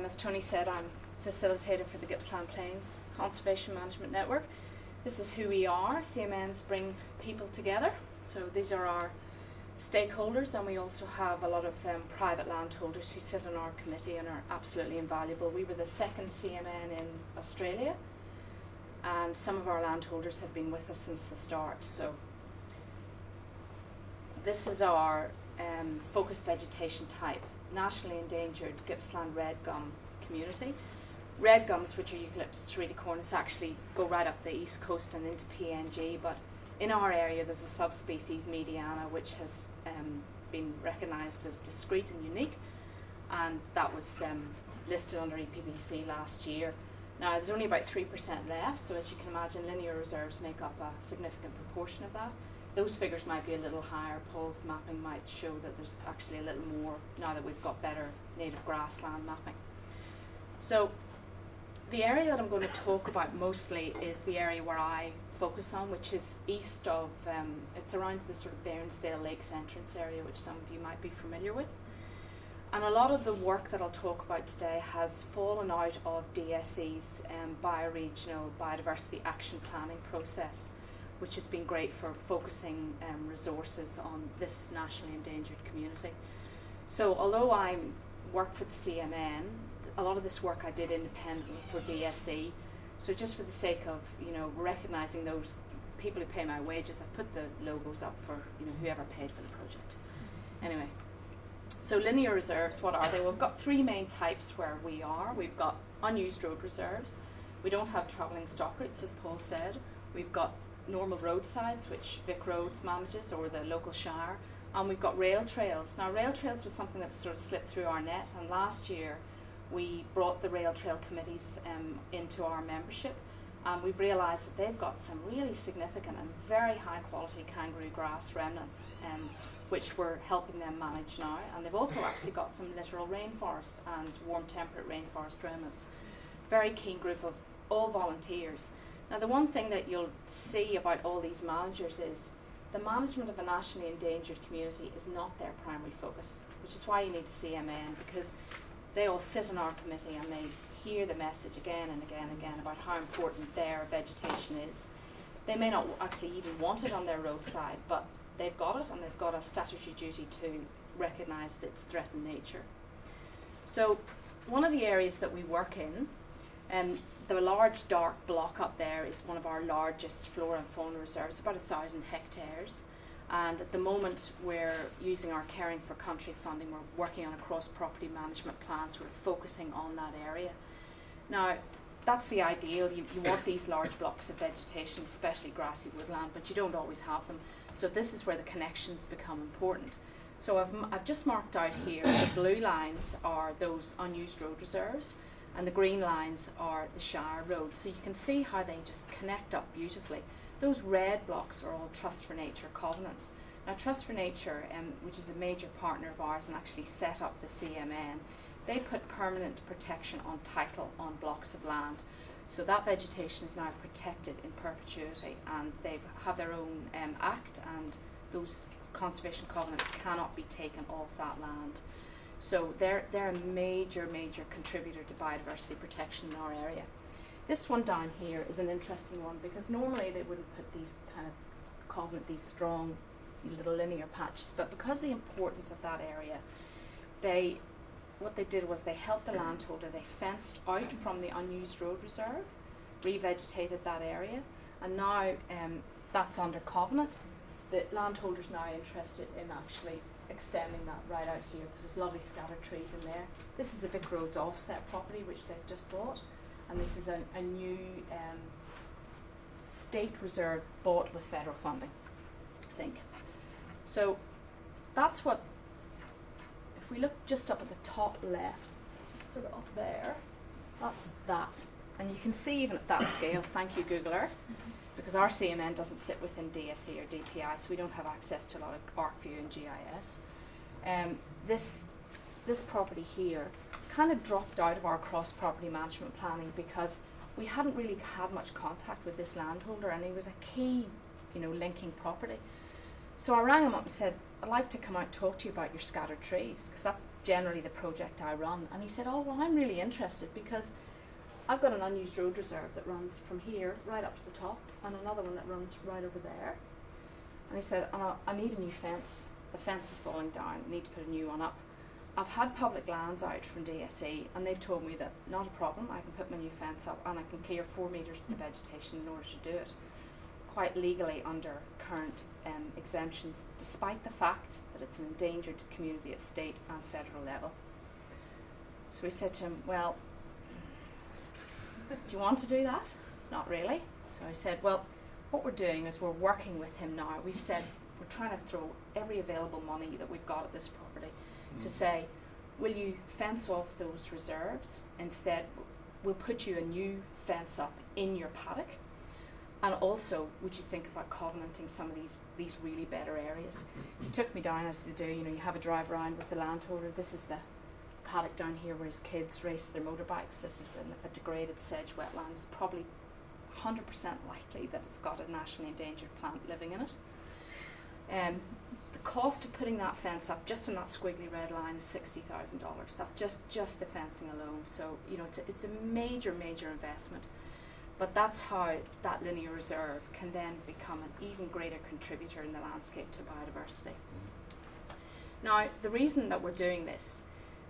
As Tony said, I'm facilitator for the Gippsland Plains Conservation Management Network. This is who we are. CMNs bring people together. So these are our stakeholders, and we also have a lot of private landholders who sit on our committee and are absolutely invaluable. We were the second CMN in Australia, and some of our landholders have been with us since the start. So this is our focused vegetation type, nationally endangered Gippsland red gum community. Red gums, which are Eucalyptus tereticornis, actually go right up the east coast and into PNG, but in our area there's a subspecies, mediana, which has been recognised as discrete and unique, and that was listed under EPBC last year. Now there's only about 3% left, so as you can imagine, linear reserves make up a significant proportion of that. Those figures might be a little higher. Paul's mapping might show that there's actually a little more now that we've got better native grassland mapping. So the area that I'm going to talk about mostly is the area where I focus on, which is east of, it's around the sort of Bairnsdale Lakes entrance area, which some of you might be familiar with. And a lot of the work that I'll talk about today has fallen out of DSE's bioregional biodiversity action planning process, which has been great for focusing resources on this nationally endangered community. So although I work for the CMN, a lot of this work I did independently for DSE. So just for the sake of recognising those people who pay my wages, I put the logos up for whoever paid for the project. Anyway, so linear reserves, what are they? Well, we've got three main types where we are. We've got unused road reserves. We don't have travelling stock routes, as Paul said. We've got normal roadsides, which Vic Roads manages, or the local shire, and we've got rail trails. Now, rail trails was something that sort of slipped through our net, and last year we brought the rail trail committees into our membership, and we've realised that they've got some really significant and very high quality kangaroo grass remnants, which we're helping them manage now. And they've also actually got some littoral rainforests and warm temperate rainforest remnants. Very keen group of all volunteers. Now, the one thing that you'll see about all these managers is the management of a nationally endangered community is not their primary focus, which is why you need a CMN, because they all sit on our committee and they hear the message again and again and again about how important their vegetation is. They may not actually even want it on their roadside, but they've got it, and they've got a statutory duty to recognise its threatened nature. So one of the areas that we work in, the large dark block up there is one of our largest flora and fauna reserves, about 1,000 hectares. And at the moment we're using our Caring for Country funding. We're working on a cross-property management plan, sort of focusing on that area. Now, that's the ideal. You want these large blocks of vegetation, especially grassy woodland, but you don't always have them. So this is where the connections become important. So I've just marked out here, the blue lines are those unused road reserves, and the green lines are the Shire roads. So you can see how they just connect up beautifully. Those red blocks are all Trust for Nature covenants. Now, Trust for Nature, which is a major partner of ours and actually set up the CMN, they put permanent protection on title on blocks of land. So that vegetation is now protected in perpetuity, and they have their own act, and those conservation covenants cannot be taken off that land. So they're a major contributor to biodiversity protection in our area. This one down here is an interesting one, because normally they wouldn't put these kind of covenant, these strong little linear patches, but because of the importance of that area, what they did was they helped the landholder. They fenced out from the unused road reserve, revegetated that area, and now that's under covenant. The landholder's now interested in actually extending that right out here, because there's lovely scattered trees in there. This is a Vic Roads offset property which they've just bought, and this is a new state reserve bought with federal funding, I think. So that's what, if we look just up at the top left, just sort of up there, that's that. And you can see even at that scale, thank you Google Earth, because our CMN doesn't sit within DSE or DPI, so we don't have access to a lot of ArcView and GIS. This property here kind of dropped out of our cross-property management planning because we hadn't really had much contact with this landholder, and he was a key, linking property. So I rang him up and said, I'd like to come out and talk to you about your scattered trees, because that's generally the project I run. And he said, oh, well, I'm really interested because I've got an unused road reserve that runs from here right up to the top, and another one that runs right over there. And he said, I need a new fence. The fence is falling down. I need to put a new one up. I've had public lands out from DSE, and they've told me that not a problem, I can put my new fence up and I can clear 4 metres of the vegetation in order to do it, quite legally under current exemptions, despite the fact that it's an endangered community at state and federal level. So we said to him, well, do you want to do that? Not really. So I said, well, what we're doing is we're working with him now. We've said we're trying to throw every available money that we've got at this property to say, will you fence off those reserves? Instead, we'll put you a new fence up in your paddock. And also, would you think about covenanting some of these really better areas? He took me down, as they do, you know, you have a drive around with the landholder. This is the paddock down here where his kids race their motorbikes. This is a degraded sedge wetland. It's probably 100% likely that it's got a nationally endangered plant living in it. The cost of putting that fence up just in that squiggly red line is $60,000. That's just the fencing alone. So, you know, it's a major investment. But that's how that linear reserve can then become an even greater contributor in the landscape to biodiversity. Now, the reason that we're doing this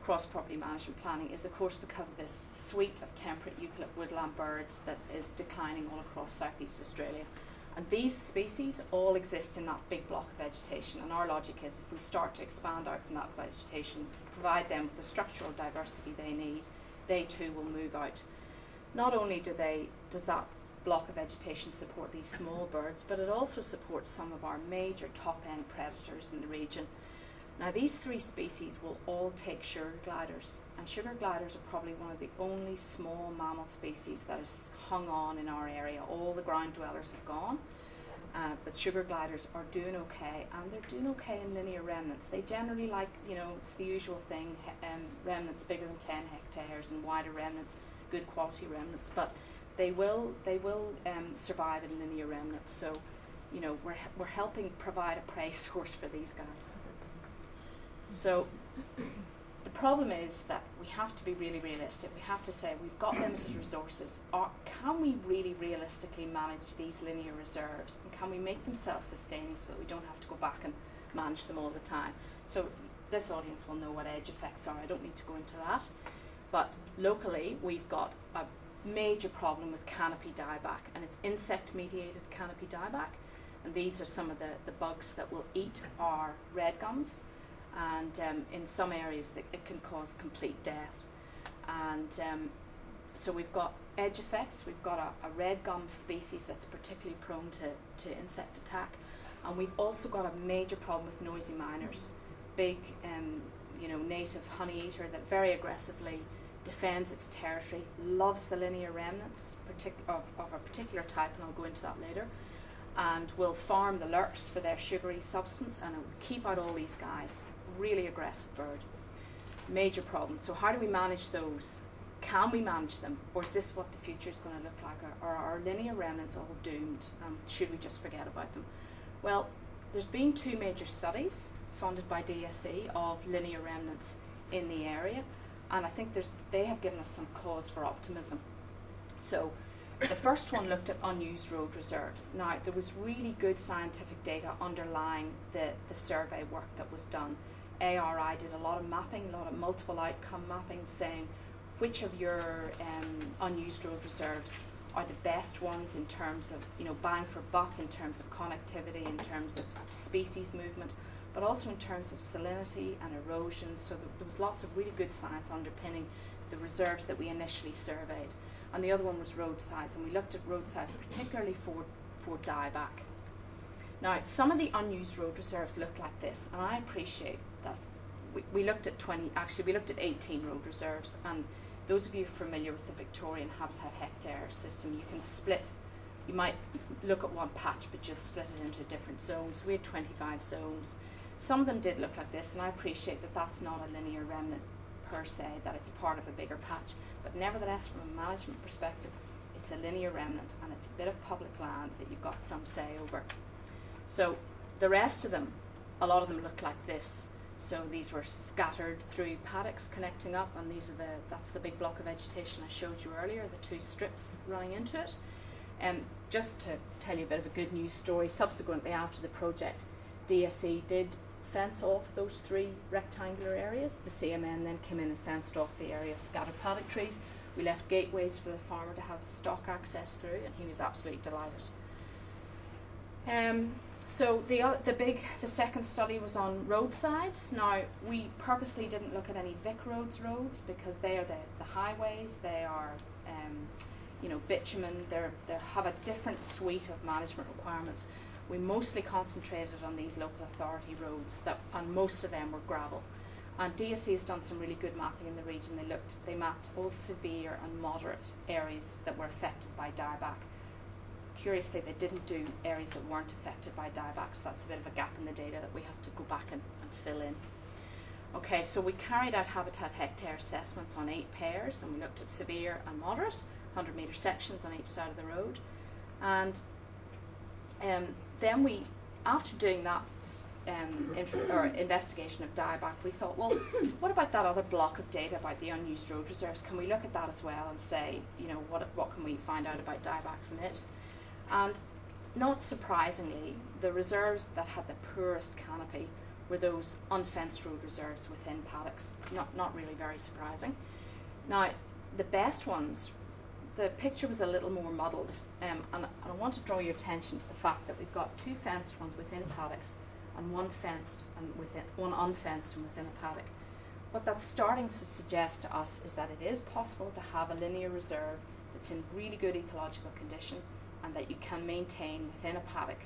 cross-property management planning is, of course, because of this suite of temperate eucalypt woodland birds that is declining all across southeast Australia. And these species all exist in that big block of vegetation, and our logic is if we start to expand out from that vegetation, provide them with the structural diversity they need, they too will move out. Not only does that block of vegetation support these small birds, but it also supports some of our major top-end predators in the region. Now, these 3 species will all take sugar gliders, and sugar gliders are probably one of the only small mammal species that is hung on in our area. All the ground dwellers have gone, but sugar gliders are doing okay, and they're doing okay in linear remnants. They generally like, you know, it's the usual thing, remnants bigger than 10 hectares and wider remnants, good quality remnants, but they will survive in linear remnants. So, you know, we're helping provide a prey source for these guys. So the problem is that we have to be really realistic. We have to say we've got limited resources. Can we really realistically manage these linear reserves? And can we make them self-sustaining so that we don't have to go back and manage them all the time? So this audience will know what edge effects are. I don't need to go into that. But locally, we've got a major problem with canopy dieback, and it's insect-mediated canopy dieback. And these are some of the bugs that will eat our red gums. And in some areas it can cause complete death. And so we've got edge effects. We've got a red gum species that's particularly prone to insect attack, and we've also got a major problem with noisy miners, big you know, native honey eater that very aggressively defends its territory, loves the linear remnants of a particular type, and I'll go into that later, and will farm the lerps for their sugary substance, and it will keep out all these guys. Really aggressive bird. Major problem. So how do we manage those? Can we manage them? Or is this what the future is going to look like? Are our linear remnants all doomed? Should we just forget about them? Well, there's been 2 major studies funded by DSE of linear remnants in the area, and I think they have given us some cause for optimism. So the first one looked at unused road reserves. Now, there was really good scientific data underlying the survey work that was done. ARI did a lot of mapping, a lot of multiple outcome mapping, saying which of your unused road reserves are the best ones in terms of, you know, bang for buck, in terms of connectivity, in terms of species movement, but also in terms of salinity and erosion. So there was lots of really good science underpinning the reserves that we initially surveyed. And the other one was roadsides, and we looked at roadsides particularly for dieback. Now, some of the unused road reserves look like this, and I appreciate that we looked at 18 road reserves, and those of you familiar with the Victorian Habitat Hectare system, you can split, you might look at one patch, but you'll split it into different zones. So we had 25 zones. Some of them did look like this, and I appreciate that that's not a linear remnant per se, that it's part of a bigger patch. But nevertheless, from a management perspective, it's a linear remnant, and it's a bit of public land that you've got some say over. So the rest of them a lot of them looked like this. So these were scattered through paddocks connecting up, and that's the big block of vegetation I showed you earlier, the two strips running into it. Just to tell you a bit of a good news story, subsequently after the project, DSE did fence off those 3 rectangular areas. The CMN then came in and fenced off the area of scattered paddock trees. We left gateways for the farmer to have stock access through, and he was absolutely delighted. So the second study was on roadsides. Now, we purposely didn't look at any Vic roads because they are the highways. They are, bitumen. They have a different suite of management requirements. We mostly concentrated on these local authority roads, and most of them were gravel. And DSE has done some really good mapping in the region. They mapped all severe and moderate areas that were affected by dieback. Curiously, they didn't do areas that weren't affected by dieback, so that's a bit of a gap in the data that we have to go back and fill in. Okay, so we carried out habitat hectare assessments on 8 pairs, and we looked at severe and moderate, 100-metre sections on each side of the road. And then we, after doing that investigation of dieback, we thought, well, what about that other block of data about the unused road reserves? Can we look at that as well and say, what can we find out about dieback from it? And not surprisingly, the reserves that had the poorest canopy were those unfenced road reserves within paddocks. Not really very surprising. Now, the best ones, the picture was a little more muddled, and I want to draw your attention to the fact that we've got 2 fenced ones within paddocks and one unfenced and within a paddock. What that's starting to suggest to us is that it is possible to have a linear reserve that's in really good ecological condition and that you can maintain within a paddock.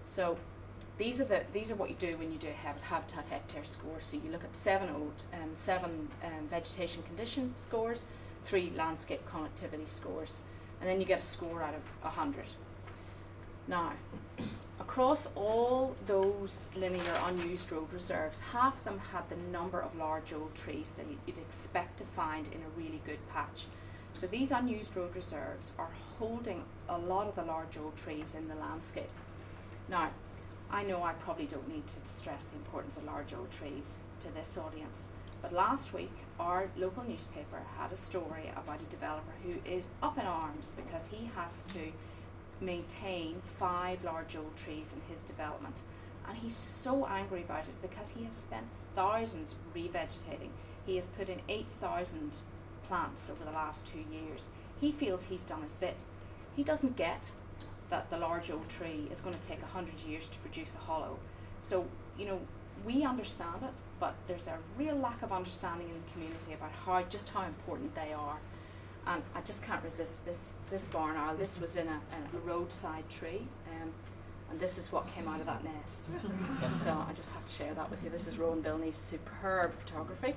So these are what you do when you do a habitat hectare score. So you look at 7 vegetation condition scores, 3 landscape connectivity scores, and then you get a score out of 100. Now, across all those linear unused road reserves, half of them had the number of large old trees that you'd expect to find in a really good patch. So these unused road reserves are holding a lot of the large old trees in the landscape. Now, I know I probably don't need to stress the importance of large old trees to this audience, but last week our local newspaper had a story about a developer who is up in arms because he has to maintain 5 large old trees in his development, and he's so angry about it because he has spent thousands revegetating. He has put in 8,000 plants over the last 2 years. He feels he's done his bit. He doesn't get that the large old tree is going to take 100 years to produce a hollow. So, we understand it, but there's a real lack of understanding in the community about how important they are. And I just can't resist this barn owl. This was in a roadside tree, and this is what came out of that nest. So I just have to share that with you. This is Rowan Bilney's superb photography.